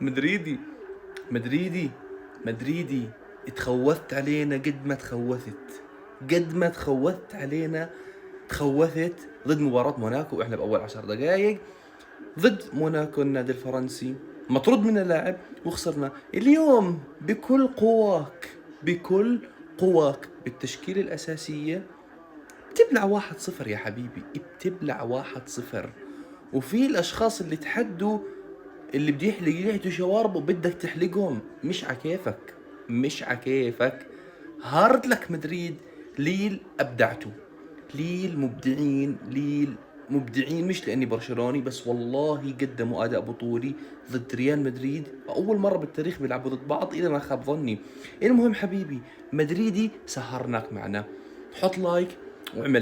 مدريدي مدريدي مدريدي، تخوثت علينا قد ما تخوثت، قد ما تخوثت علينا تخوثت ضد مباراة موناكو واحنا بأول 10 دقائق ضد موناكو النادي الفرنسي، مطرود من اللاعب وخسرنا. اليوم بكل قواك، بكل قواك بالتشكيلة الأساسية بتبلع 1-0 يا حبيبي، بتبلع 1-0. وفي الأشخاص اللي تحدوا اللي بده يحلق ريحته شواربه بدك تحلقهم، مش عكيفك، مش عكيفك. هارد لك مدريد. ليل أبدعته، ليل مبدعين، ليل مبدعين، مش لأني برشلوني بس والله قدموا أداء بطولي ضد ريال مدريد، أول مرة بالتاريخ بيلعبوا ضد بعض إذا ما خاب ظني. المهم حبيبي مدريدي سهرناك معنا، حط لايك واعمل